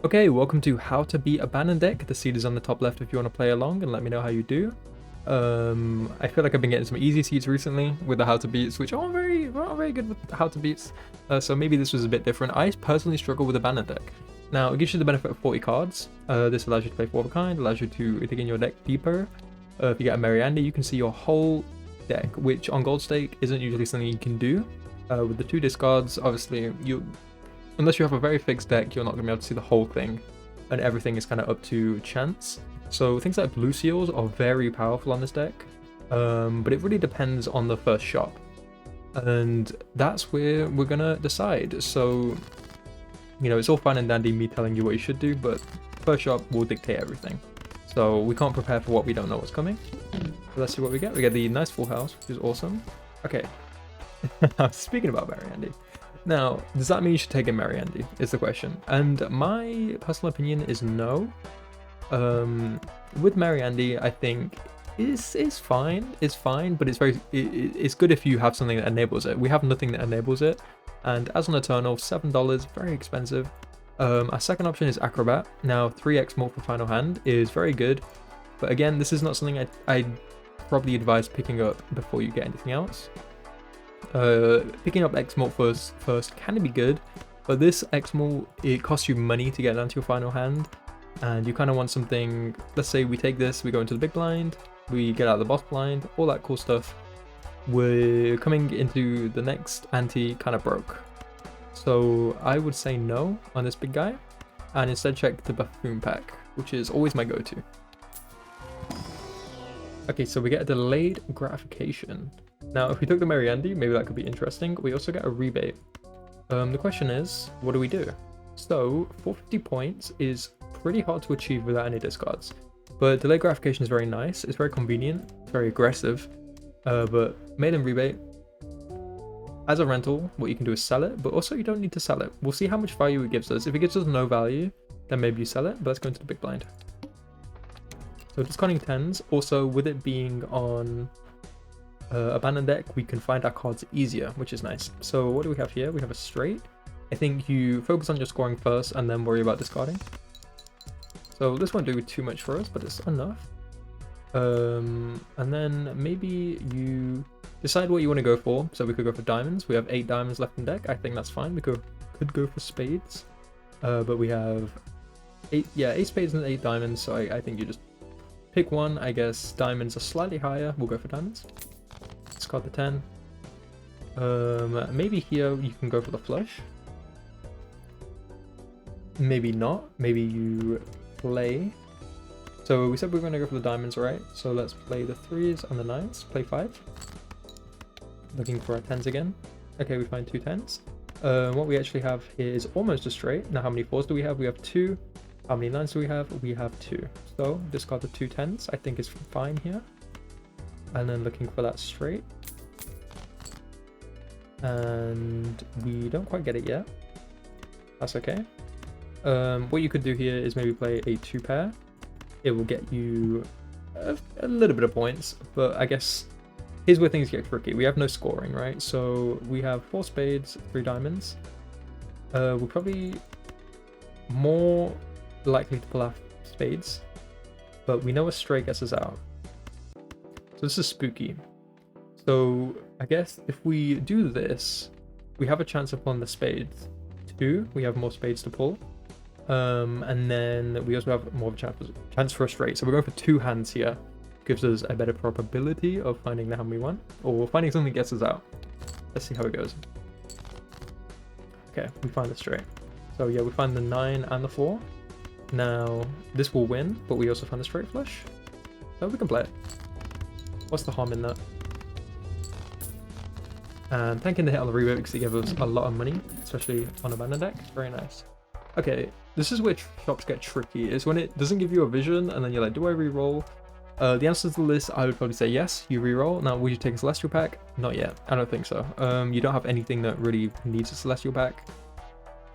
Okay, welcome to How to Beat a Banner Deck. The seed is on the top left if you want to play along and let me know how you do. I feel like I've been getting some easy seeds recently with the How to Beats, which aren't very good with How to Beats. So maybe this was a bit different. I personally struggle with a banner deck. Now, it gives you the benefit of 40 cards. This allows you to play 4 of a kind, allows you to dig in your deck deeper. If you get a Mariandy, you can see your whole deck, which on Gold Stake isn't usually something you can do. With the 2 discards, obviously, unless you have a very fixed deck, you're not going to be able to see the whole thing, and everything is kind of up to chance. So things like blue seals are very powerful on this deck, but it really depends on the first shop, and that's where we're going to decide. So, you know, it's all fine and dandy me telling you what you should do, but first shop will dictate everything. So we can't prepare for what we don't know what's coming. So let's see what we get. We get the nice full house, which is awesome. Okay. Speaking about Mariandy. Now, does that mean you should take in Mariandy, is the question. And my personal opinion is no. With Mariandy, I think is fine. It's fine, but it's good if you have something that enables it. We have nothing that enables it. And as an Eternal, $7, very expensive. Our second option is Acrobat. Now, 3x more for Final Hand is very good. But again, this is not something I'd probably advise picking up before you get anything else. Picking up X-Mult first can be good, but this X-Mult, it costs you money to get down to your final hand, and you kind of want something. Let's say we take this, we go into the big blind, we get out of the boss blind, all that cool stuff. We're coming into the next ante kind of broke. So I would say no on this big guy, and instead check the Buffoon pack, which is always my go-to. Okay, so we get a delayed gratification. Now, if we took the Mariandy, maybe that could be interesting. We also get a rebate. The question is, what do we do? So, 450 points is pretty hard to achieve without any discards. But delayed gratification is very nice. It's very convenient. It's very aggressive. But maiden rebate, as a rental, what you can do is sell it. But also, you don't need to sell it. We'll see how much value it gives us. If it gives us no value, then maybe you sell it. But let's go into the big blind. So, discarding 10s. Also, with it being on abandoned deck, we can find our cards easier, which is nice. So what do we have here? We have a straight. I think you focus on your scoring first and then worry about discarding. So this won't do too much for us, but it's enough. And then maybe you decide what you want to go for. So we could go for diamonds. We have 8 diamonds left in deck. I think that's fine. We could go for spades, but we have 8 spades and 8 diamonds. So I think you just pick one. I guess diamonds are slightly higher. We'll go for diamonds. Discard the 10. Maybe here you can go for the flush. Maybe not. Maybe you play. So we said we were going to go for the diamonds, right? So let's play the 3s and the 9s. Play 5. Looking for our 10s again. Okay, we find 2 10s. What we actually have here is almost a straight. Now, how many 4s do we have? We have 2. How many 9s do we have? We have 2. So discard the 2 10s. I think is fine here. And then looking for that straight. And we don't quite get it yet. That's okay. What you could do here is maybe play a 2 pair. It will get you a little bit of points, but I guess here's where things get tricky. We have no scoring, right? So we have 4 spades, 3 diamonds. We're probably more likely to pull out spades, but we know a straight gets us out. So this is spooky. So I guess if we do this, we have a chance upon the spades. 2, we have more spades to pull. And then we also have more of a chance for a straight. So we're going for 2 hands here. Gives us a better probability of finding the hand we want, or finding something that gets us out. Let's see how it goes. Okay, we find the straight. So yeah, we find the 9 and the 4. Now, this will win, but we also find the straight flush. So we can play it. What's the harm in that? And thanking the hit on the rebate because it gave us a lot of money, especially on a banner deck. Very nice. Okay, this is where shops get tricky, is when it doesn't give you a vision and then you're like, do I reroll? The answer to the list, I would probably say yes, you reroll. Now, would you take a Celestial pack? Not yet. I don't think so. You don't have anything that really needs a Celestial pack.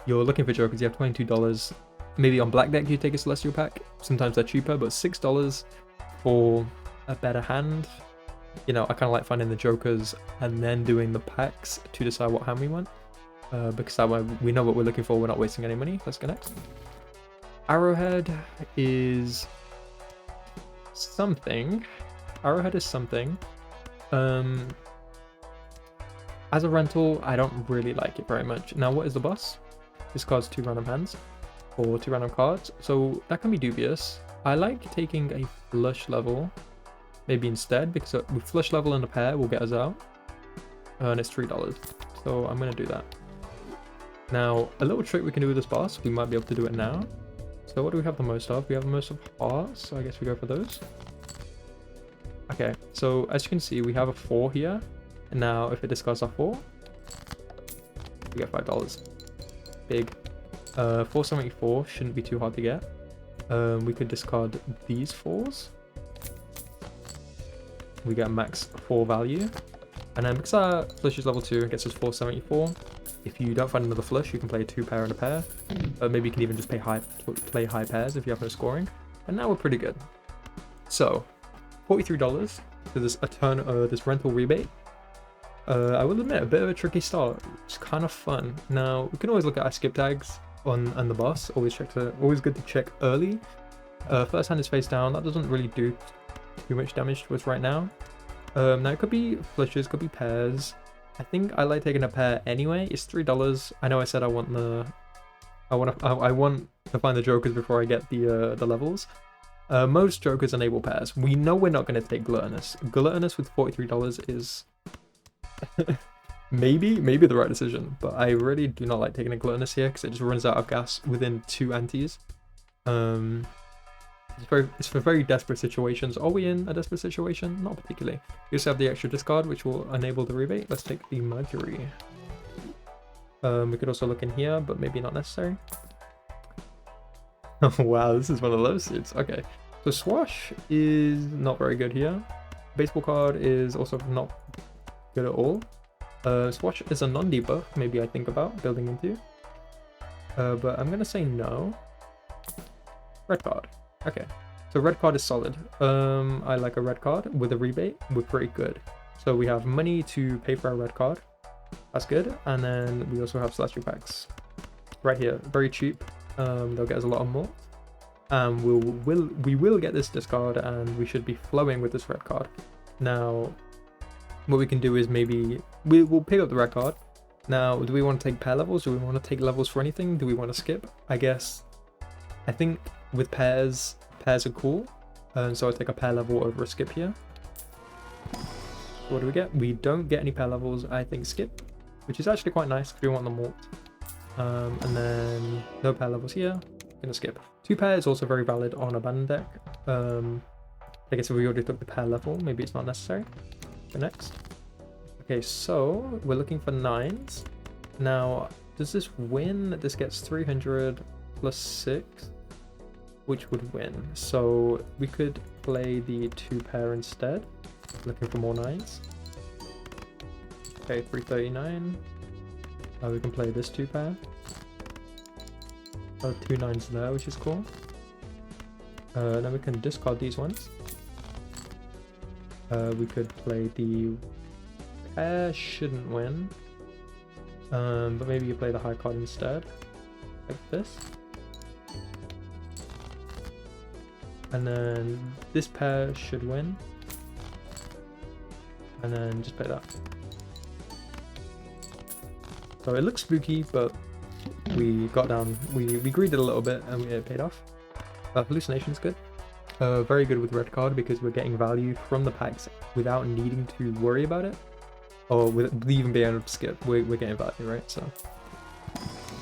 You're looking for jokers, you have $22. Maybe on black deck you take a Celestial pack. Sometimes they're cheaper, but $6 for a better hand. You know, I kind of like finding the jokers and then doing the packs to decide what hand we want. Because that way we know what we're looking for, we're not wasting any money. Let's go next. Arrowhead is something. Arrowhead is something. Um, as a rental, I don't really like it very much. Now, what is the boss? Discards 2 random hands or 2 random cards, so that can be dubious. I like taking a flush level maybe instead, because with flush level and a pair will get us out, and it's $3, so I'm gonna do that. Now, a little trick we can do with this boss, we might be able to do it now. So what do we have the most of? We have the most of hearts, so I guess we go for those. Okay, so as you can see, we have a 4 here, and now if it discards our 4, we get $5. Big. 474 shouldn't be too hard to get. We could discard these 4s. We get a max 4 value. And then because our flush is level 2, it gets us 474. If you don't find another flush, you can play a 2 pair and a pair. Maybe you can even just play high pairs if you have no scoring. And now we're pretty good. So, $43 for this rental rebate. I will admit, a bit of a tricky start. It's kind of fun. Now, we can always look at our skip tags on the boss. Always good to check early. First hand is face down. That doesn't really do too much damage to us right now. Now it could be flushes, could be pairs. I think I like taking a pair anyway. It's $3. I know I said I want to find the jokers before I get the levels. Most jokers enable pairs. We know we're not going to take gluttonous. Gluttonous with $43 is maybe the right decision, but I really do not like taking a gluttonous here because it just runs out of gas within 2 antes. It's for very desperate situations. Are we in a desperate situation? Not particularly. We also have the extra discard, which will enable the rebate. Let's take the Mercury. We could also look in here, but maybe not necessary. Oh wow, this is one of those suits. Okay, so Swash is not very good here. Baseball card is also not good at all. Swash is a non-debuff, maybe I think about building into. But I'm gonna say no. Red card. Okay, so red card is solid. I like a red card with a rebate. We're pretty good. So we have money to pay for our red card. That's good. And then we also have Celestial Packs right here. Very cheap. They'll get us a lot of malt. We will get this discard, and we should be flowing with this red card. Now, what we can do is maybe we'll pick up the red card. Now, do we want to take pair levels? Do we want to take levels for anything? Do we want to skip? I think with pairs are cool. So I'll take a pair level over a skip here. What do we get? We don't get any pair levels. I think skip, which is actually quite nice because we want the malt. And then no pair levels here. Gonna skip. 2 pair is also very valid on abandoned deck. I guess if we already took the pair level, maybe it's not necessary. For next. Okay, so we're looking for 9s. Now, does this win? This gets 300 plus 6, which would win. So we could play the 2 pair instead. Looking for more 9s. Okay, 339. We can play this 2 pair. Oh, 2 9s there, which is cool. Then we can discard these ones. We could play the pair, shouldn't win. But maybe you play the high card instead. Like this. And then this pair should win. And then just play that. So it looks spooky, but we got down, we greeded a little bit and it paid off. Hallucination is good. Very good with red card because we're getting value from the packs without needing to worry about it. Or with even being able to skip, we're getting value, right? So,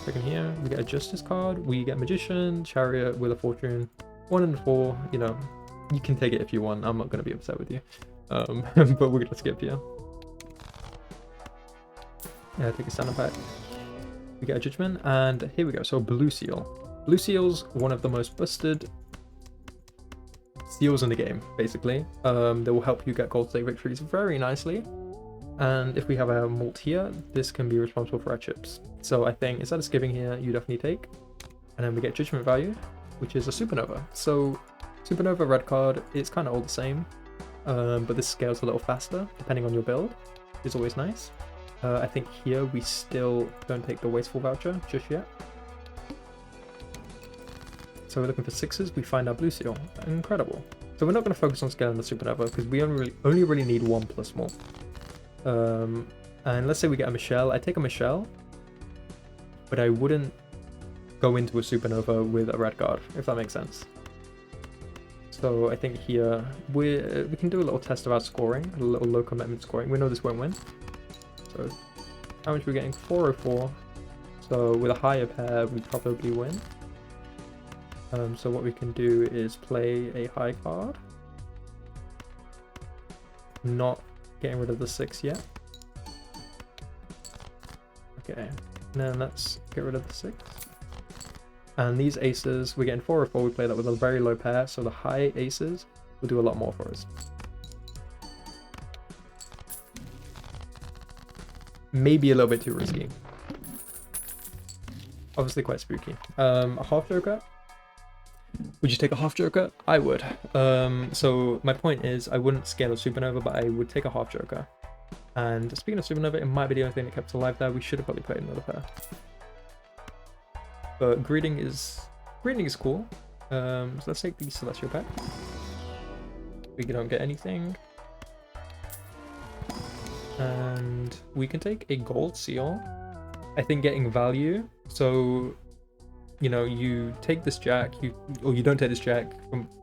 second here, we get a Justice card, we get Magician, Chariot, Wheel of Fortune, 1 and 4, you know, you can take it if you want, I'm not going to be upset with you. But we're going to skip here. Yeah, take a standard pack. We get a Judgment, and here we go. So Blue Seal. Blue Seal's one of the most busted seals in the game, basically. They will help you get gold stake victories very nicely. And if we have a malt here, this can be responsible for our chips. So I think instead of skipping here, you definitely take. And then we get Judgment value, which is a Supernova. So Supernova red card, it's kind of all the same. But this scales a little faster, depending on your build. It's always nice. I think here we still don't take the Wasteful voucher just yet. So we're looking for 6s, we find our blue seal. Incredible. So we're not going to focus on scaling the supernova because we only really need 1 plus more. And let's say we get a Michelle. I take a Michelle, but I wouldn't go into a supernova with a red card, if that makes sense. So I think here we can do a little test of our scoring, a little low commitment scoring. We know this won't win. So how much are we getting? 404. So with a higher pair, we probably win. So what we can do is play a high card. Not getting rid of the 6 yet. Okay, then let's get rid of the 6. And these aces, we're getting 4 or 4, we play that with a very low pair, so the high aces will do a lot more for us. Maybe a little bit too risky. Obviously quite spooky. A half joker? Would you take a half joker? I would. So my point is, I wouldn't scale a supernova, but I would take a half joker. And speaking of supernova, it might be the only thing that kept us alive there. We should have probably played another pair. But greeting is cool. So let's take the celestial pack. We don't get anything. And we can take a gold seal. I think getting value. So, you know, you take this jack, or you don't take this jack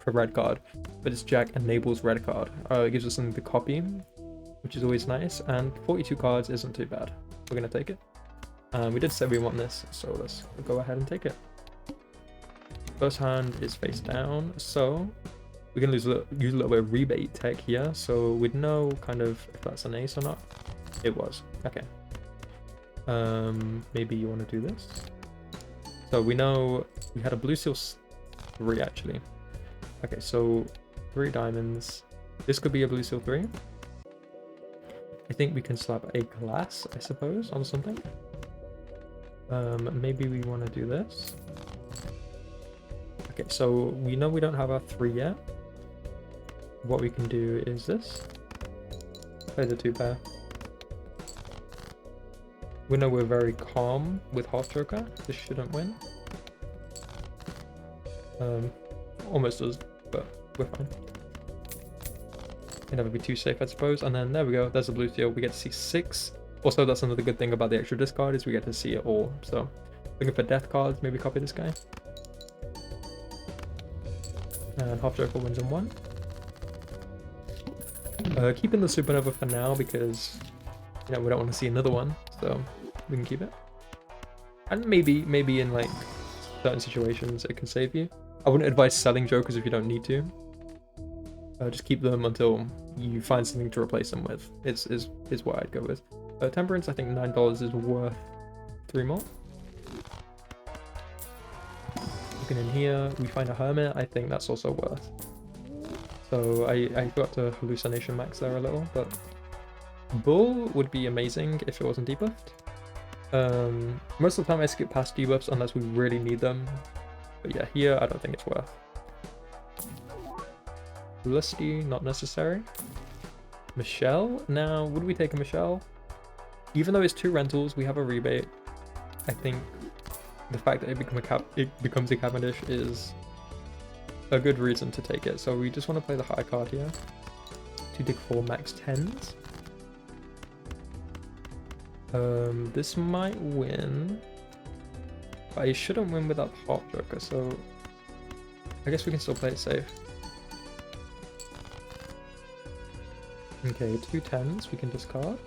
for red card, but this jack enables red card. It gives us something to copy, which is always nice. And 42 cards isn't too bad. We're gonna take it. We did say we want this, so let's go ahead and take it. First hand is face down, so we can use a little bit of rebate tech here, so we'd know kind of if that's an ace or not. It was. Okay. Maybe you want to do this. So we know we had a blue seal 3 actually. Okay, so 3 diamonds. This could be a blue seal 3. I think we can slap a glass, I suppose, on something. Maybe we want to do this. Okay, so we know we don't have our 3 yet. What we can do is this. Play the 2 pair. We know we're very calm with half joker. This shouldn't win. Almost does, but we're fine. Can never be too safe, I suppose. And then there we go. There's a blue seal. We get to see 6. Also, that's another good thing about the extra discard is we get to see it all. So, looking for death cards, maybe copy this guy. And half joker wins in 1. Keeping the supernova for now because, you know, we don't want to see another one. So, we can keep it. And maybe in like certain situations it can save you. I wouldn't advise selling jokers if you don't need to. Just keep them until you find something to replace them with. Is what I'd go with. Temperance, I think $9 is worth 3 more. Looking in here, we find a hermit. I think that's also worth. So I got to hallucination max there a little, but bull would be amazing if it wasn't debuffed. Most of the time I skip past debuffs unless we really need them. But yeah, here I don't think it's worth. Lusty, not necessary. Michelle? Now, would we take a Michelle? Even though it's 2 rentals, we have a rebate. I think the fact that it becomes a Cavendish is a good reason to take it. So we just want to play the high card here. To dig 4 max 10s. This might win. But it shouldn't win without the half joker, so I guess we can still play it safe. Okay, 2 10s we can discard.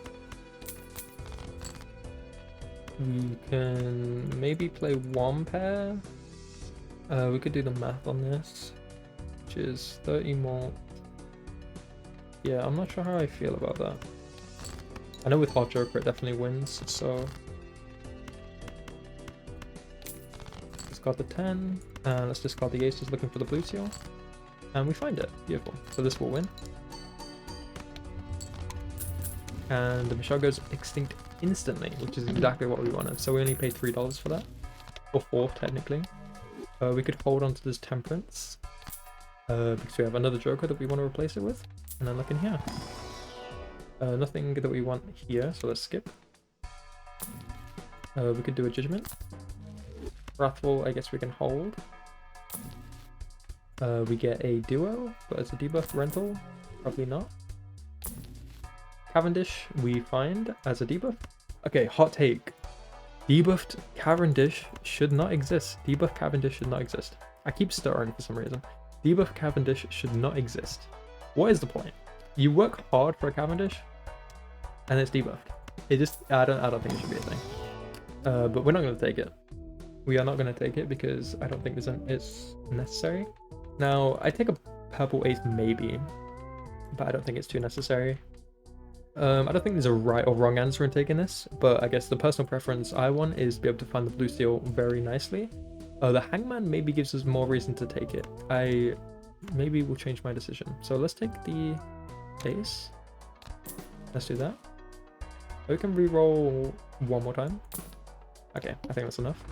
We can maybe play 1 pair. We could do the math on this, which is 30 more. Yeah, I'm not sure how I feel about that. I know with half joker it definitely wins, so discard the 10, and let's discard the aces looking for the blue seal, and we find it. Beautiful. So this will win. And the Michelle goes extinct instantly, which is exactly what we wanted. So we only paid $3 for that, or 4 technically. We could hold on to this temperance because we have another joker that we want to replace it with, and then look in here. Nothing that we want here, so let's skip. We could do a judgment. Wrathful, I guess we can hold. We get a duo, but it's a debuff rental. Probably not. Cavendish we find as a debuff. Okay, hot take. Debuffed Cavendish should not exist. Debuff Cavendish should not exist. I keep stuttering for some reason. Debuff Cavendish should not exist. What is the point? You work hard for a Cavendish, and it's debuffed. It just I don't think it should be a thing. But we're not going to take it. We are not going to take it because I don't think it's necessary. Now I take a purple ace maybe, but I don't think it's too necessary. I don't think there's a right or wrong answer in taking this, but I guess the personal preference I want is to be able to find the blue seal very nicely. The hangman maybe gives us more reason to take it. I maybe will change my decision. So let's take the ace. Let's do that. We can re-roll one more time. Okay, I think that's enough.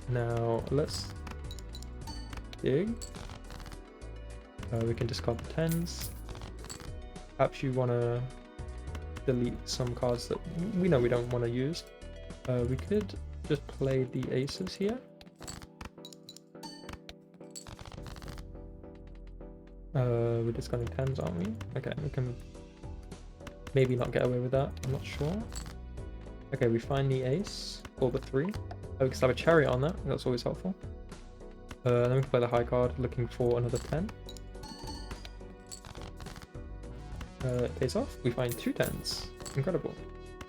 Now let's dig. We can discard the 10s. Perhaps you want to delete some cards that we know we don't want to use. We could just play the aces here. We're discarding 10s, aren't we? Okay, we can maybe not get away with that. I'm not sure. Okay, we find the ace or the 3. We can have a chariot on that. That's always helpful. Then we can play the high card, looking for another 10. Pays off. We find 2 10s. Incredible.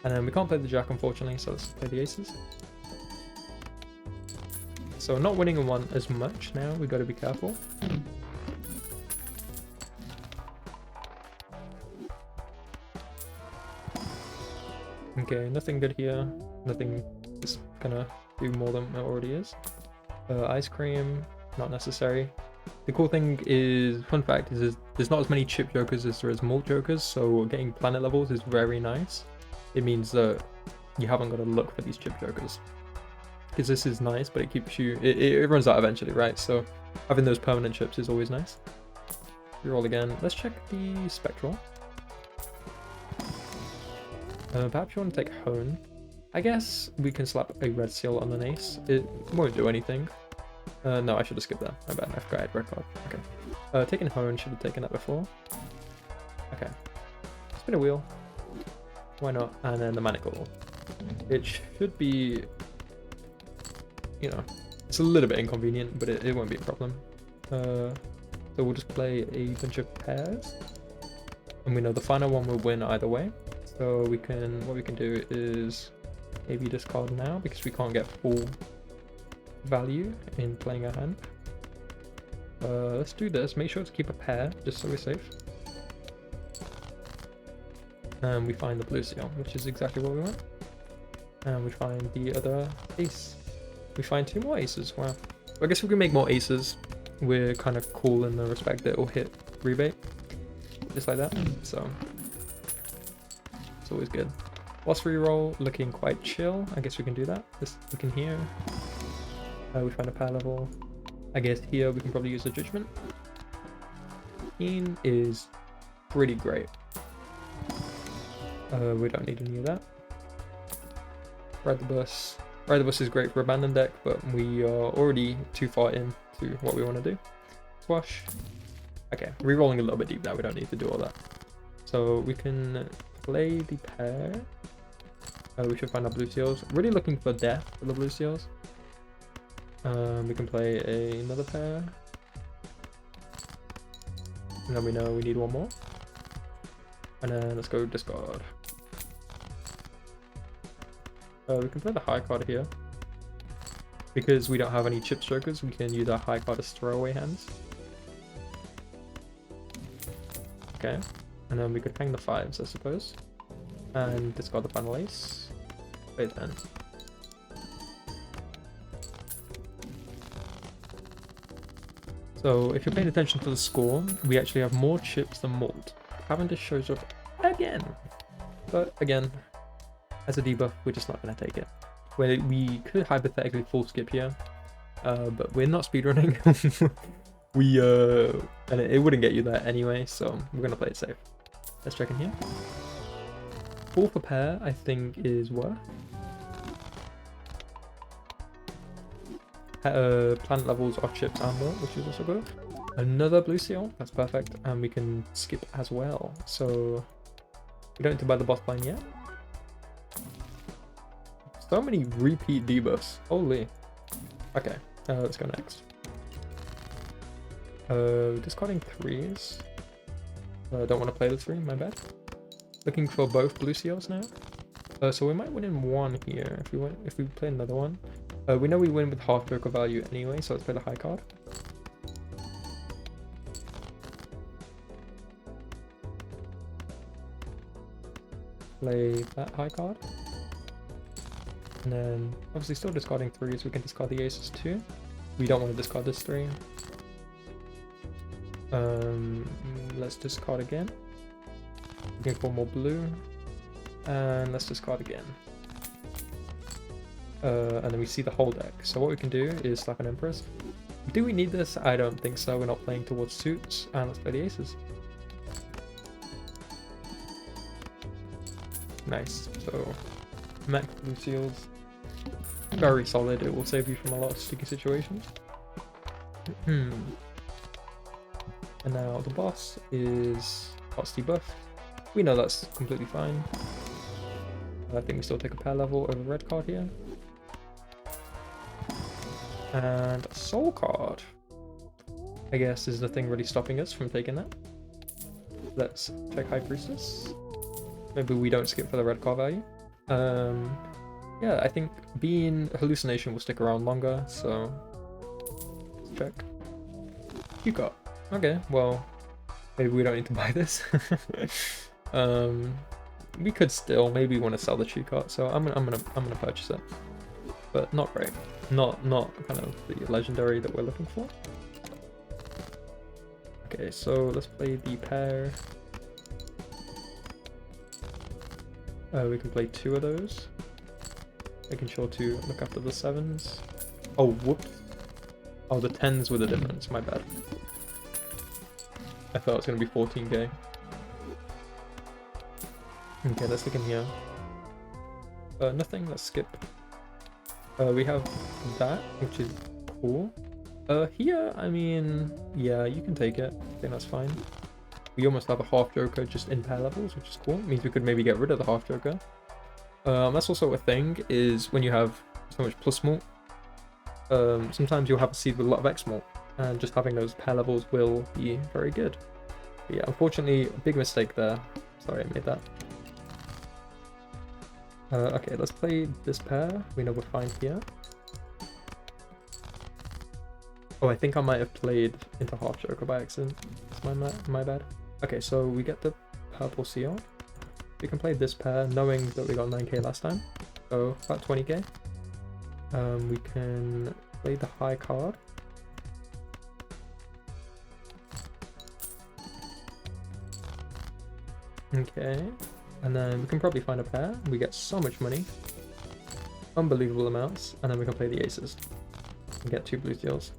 And then we can't play the jack, unfortunately, so let's play the aces. So not winning in one as much now. We got to be careful. Okay, nothing good here. Nothing is gonna do more than it already is. Ice cream, not necessary. The cool thing is, fun fact is there's not as many chip jokers as there is malt jokers, so getting planet levels is very nice. It means that you haven't got to look for these chip jokers. Because this is nice, but it keeps you, it runs out eventually, right? So having those permanent chips is always nice. Reroll again. Let's check the spectral. Perhaps you want to take hone. I guess we can slap a red seal on an ace. It won't do anything. No, I should have skipped that. My bad, I forgot I had red card. Okay. Taking hone, should have taken that before. Okay. Spin a wheel. Why not? And then the manacle. It should be, you know, it's a little bit inconvenient, but it won't be a problem. So we'll just play a bunch of pairs. And we know the final one will win either way. So we can, what we can do is maybe discard now because we can't get full value in playing our hand. Let's do this. Make sure to keep a pair just so we're safe. And we find the blue seal, which is exactly what we want. And we find the other ace. We find 2 more aces. Wow. I guess we can make more aces. We're kind of cool in the respect that it'll hit rebate. Just like that. So it's always good. Boss reroll, looking quite chill. I guess we can do that. Just look in here. We find a power level. I guess here we can probably use a judgment. 15 is pretty great. We don't need any of that. Ride the bus. Ride the bus is great for abandoned deck, but we are already too far in to what we want to do. Swash. Okay, re-rolling a little bit deep now. We don't need to do all that. So we can play the pair. We should find our blue seals. Really looking for death for the blue seals. We can play another pair. And then we know we need one more. And then let's go discard. We can play the high card here. Because we don't have any chip strokers, we can use our high card as throwaway hands. Okay. And then we could hang the 5s, I suppose. And discard the final ace. Play the 10s. So if you're paying attention to the score, we actually have more chips than malt. Cavendish shows up again. But again, as a debuff, we're just not going to take it. We could hypothetically full skip here, but we're not speedrunning. And it wouldn't get you there anyway, so we're going to play it safe. Let's check in here. Full for pair, I think, is worth. planet levels, off chips, and more, which is also good. Another blue seal, that's perfect, and we can skip as well. So we don't need to buy the boss line yet. So many repeat debuffs, holy. Okay, let's go next. Discarding 3s. Don't want to play the 3, my bad. Looking for both blue seals now. So we might win in one here if we play another one. We know we win with half Joker value anyway, so let's play the high card. Play that high card. And then obviously still discarding 3s, we can discard the aces too. We don't want to discard this 3. Let's discard again. Looking for more blue. And let's discard again. And then we see the whole deck. So what we can do is slap an Empress. Do we need this? I don't think so. We're not playing towards suits. And let's play the aces. Nice. So, max blue seals. Very solid. It will save you from a lot of sticky situations. And now the boss is boss debuff. We know that's completely fine. I think we still take a pair level over red card here. And a soul card, I guess, is the thing really stopping us from taking that. Let's check High Priestess. Maybe we don't skip for the red card value. Yeah, I think being hallucination will stick around longer, so let's check. You got. Okay, well, maybe we don't need to buy this. We could still maybe want to sell the Chukot, so I'm gonna purchase it, but not great, not kind of the legendary that we're looking for. Okay, so let's play the pair. We can play 2 of those, making sure to look after the 7s. Oh, whoops! Oh, the 10s were the difference. My bad. I thought it was gonna be 14k. Okay, let's look in here. Nothing, let's skip. We have that, which is cool. Here, I mean, yeah, you can take it. I think that's fine. We almost have a half Joker just in pair levels, which is cool. It means we could maybe get rid of the half Joker. That's also a thing, is when you have so much plus mult, sometimes you'll have a seed with a lot of X mult, and just having those pair levels will be very good. But yeah, unfortunately, a big mistake there. Sorry I made that. Okay, let's play this pair. We know we're fine here. Oh, I think I might have played into half Joker by accident. It's my bad. Okay, so we get the purple seal. We can play this pair, knowing that we got 9k last time. So about 20k. We can play the high card. Okay. And then we can probably find a pair. We get so much money. Unbelievable amounts. And then we can play the aces. And get 2 blue seals.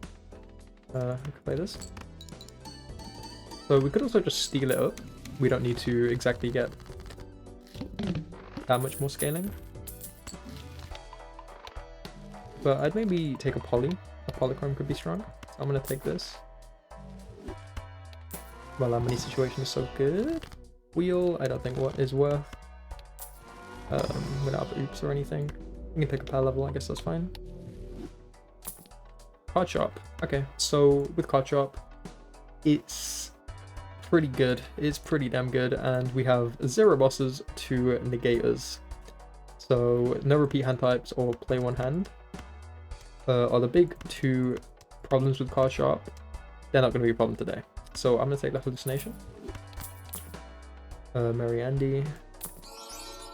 We can play this. So we could also just steal it up. We don't need to exactly get that much more scaling. But I'd maybe take a poly. A polychrome could be strong. So I'm going to take this. Well, our money situation is so good. Wheel, I don't think what is worth without oops or anything. We can take a pair level, I guess that's fine. Card shop. Okay, so with card shop, it's pretty good. It's pretty damn good, and we have 0 bosses to negate us. So no repeat hand types or play 1 hand are the big 2 problems with card shop. They're not going to be a problem today. So I'm going to take the hallucination. Mary Andy,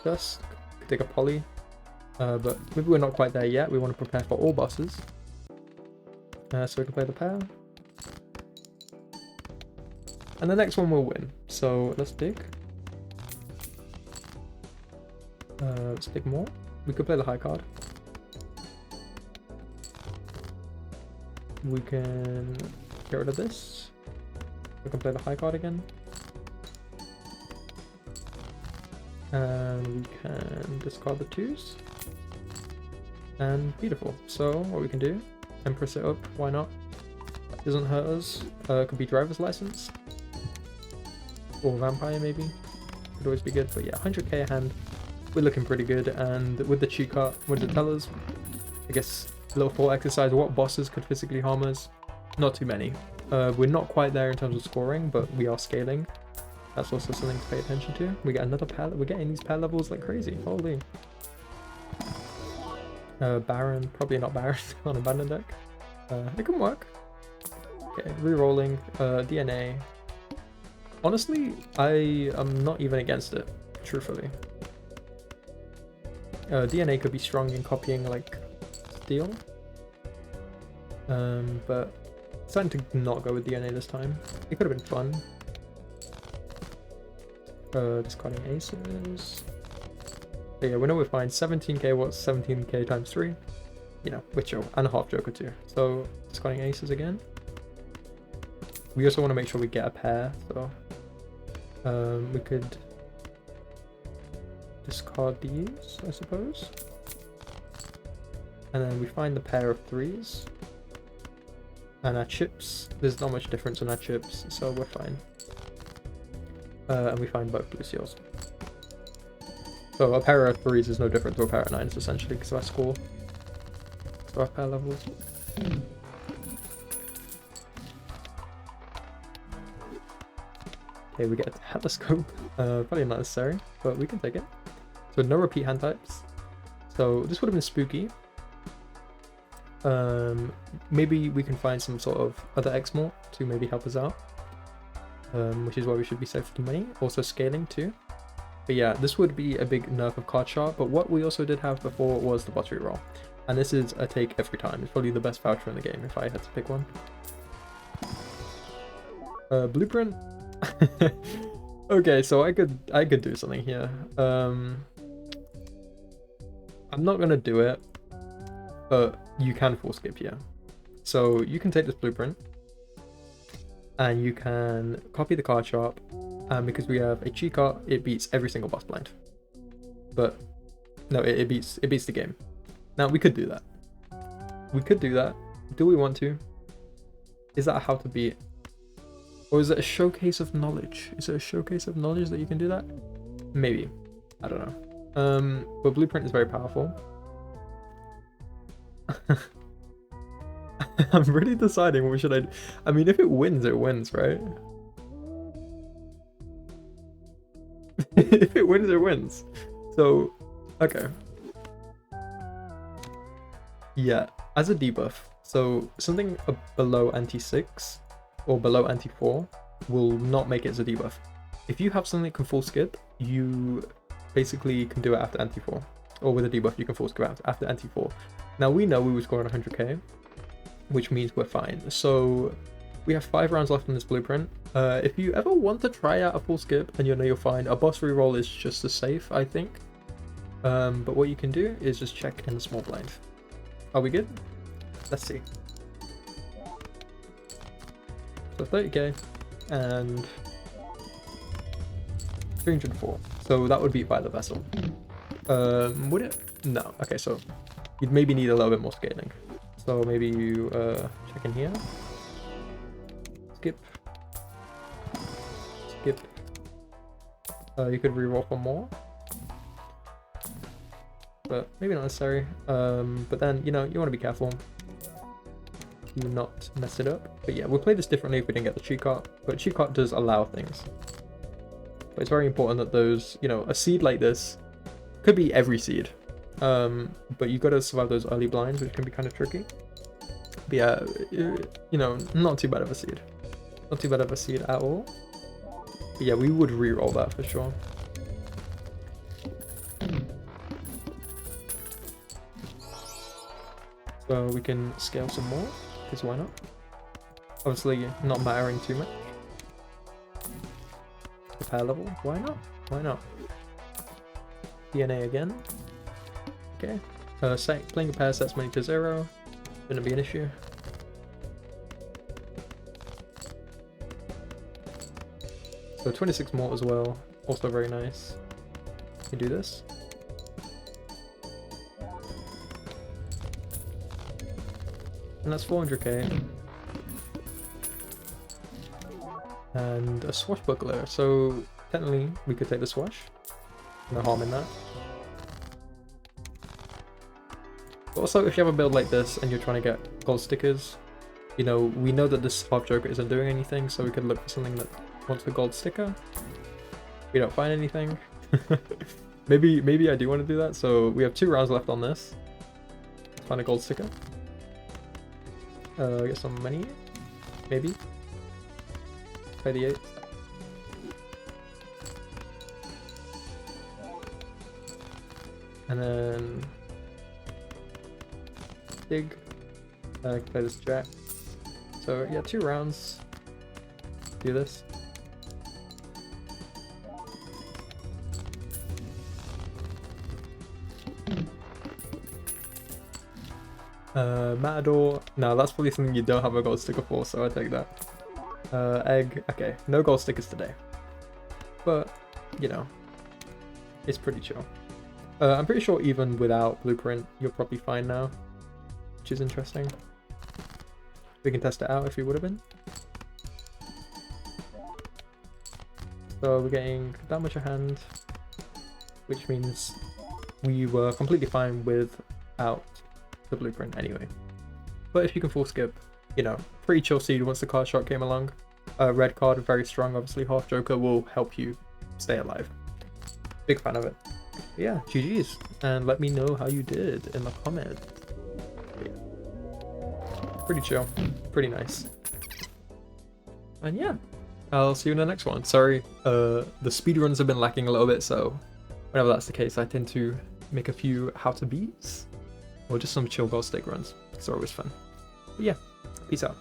Dusk, could take a poly, but maybe we're not quite there yet. We want to prepare for all bosses, so we can play the pair, and the next one will win. So let's dig. Let's dig more. We could play the high card. We can get rid of this. We can play the high card again. And we can discard the 2s. And beautiful. So what we can do Empress it up, why not? Doesn't hurt us. Could be driver's license. Or vampire maybe. Could always be good, but yeah, 100k a hand. We're looking pretty good, and with the cheat card, what does it tell us? I guess a little thought exercise, what bosses could physically harm us? Not too many. We're not quite there in terms of scoring, but we are scaling. That's also something to pay attention to. We get another pair, we're getting these pair levels like crazy, holy. Baron, probably not Baron on abandoned deck. It can work. Okay, re-rolling, DNA. Honestly, I am not even against it, truthfully. DNA could be strong in copying like steel. But deciding to not go with DNA this time. It could have been fun. Discarding aces. But yeah, we know we're fine. 17k, what's 17k times 3? You know, with Joe, and a half Joker too. So, discarding aces again. We also want to make sure we get a pair, so we could discard these, I suppose. And then we find the pair of 3s. And our chips, there's not much difference in our chips, so we're fine. And we find both blue seals. So a pair of 3s is no different to a pair of 9s essentially, because of our score. So our pair levels. Okay, we get a telescope. Probably not necessary, but we can take it. So no repeat hand types. So this would have been spooky. Maybe we can find some sort of other Exmort to maybe help us out. Which is why we should be safe for money. Also scaling too. But yeah, this would be a big nerf of card sharp, but what we also did have before was the bottery roll. And this is a take every time. It's probably the best voucher in the game if I had to pick one. Blueprint. Okay, so I could do something here. I'm not gonna do it, but you can full skip here. So you can take this blueprint and you can copy the card sharp, and because we have a cheat card, it beats every single boss blind. But no, it beats the game. Now we could do that. We could do that. Do we want to? Is that how to beat? Or is it a showcase of knowledge? Is it a showcase of knowledge that you can do that? Maybe. I don't know. But blueprint is very powerful. I'm really deciding what should I do. I mean, if it wins, right? If it wins, it wins. So, okay. Yeah, as a debuff. So something below anti-6 or below anti-4 will not make it as a debuff. If you have something that can full skip, you basically can do it after anti-4. Or with a debuff, you can full skip after anti-4. Now we know we were scoring 100k, which means we're fine. So we have 5 rounds left in this blueprint. If you ever want to try out a full skip and you know you're fine, a boss reroll is just as safe, I think. But what you can do is just check in the small blind. Are we good? Let's see. So 30k and 304. So that would be by the vessel. Would it? No. Okay, so you'd maybe need a little bit more scaling. So maybe you check in here. Skip. Skip. You could reroll for more. But maybe not necessary. But then, you know, you want to be careful. Do not mess it up. But yeah, we'll play this differently if we didn't get the cheat card. But cheat card does allow things. But it's very important that those, you know, a seed like this could be every seed. But you've got to survive those early blinds, which can be kind of tricky. But yeah, you know, not too bad of a seed. Not too bad of a seed at all. But yeah, we would re-roll that for sure. So we can scale some more, because why not? Obviously not mattering too much. The pair level, why not? Why not? DNA again. Okay. Playing a pair sets money to 0. Shouldn't be an issue. So 26 more as well. Also very nice. You do this. And that's 400k. And a swashbuckler, so technically we could take the swash. No harm in that. But also, if you have a build like this and you're trying to get gold stickers, you know, we know that this Half Joker isn't doing anything, so we could look for something that wants a gold sticker. We don't find anything. maybe I do want to do that, so we have 2 rounds left on this. Let's find a gold sticker. Get some money, maybe. Play the 8. And then dig. Play this jack. So yeah, 2 rounds. Do this. Matador. No, that's probably something you don't have a gold sticker for, so I take that. Egg. Okay, no gold stickers today. But, you know, it's pretty chill. I'm pretty sure even without Blueprint, you're probably fine now, which is interesting. We can test it out if we would have been. So we're getting that much a hand, which means we were completely fine without the Blueprint anyway. But if you can full skip, you know, pretty chill seed once the card shot came along. Red card, very strong, obviously. Half Joker will help you stay alive. Big fan of it. But yeah, GG's. And let me know how you did in the comments. Pretty chill. Pretty nice. And yeah, I'll see you in the next one. Sorry, the speedruns have been lacking a little bit, so whenever that's the case, I tend to make a few how to beats or just some chill gold stick runs. It's always fun. But yeah, peace out.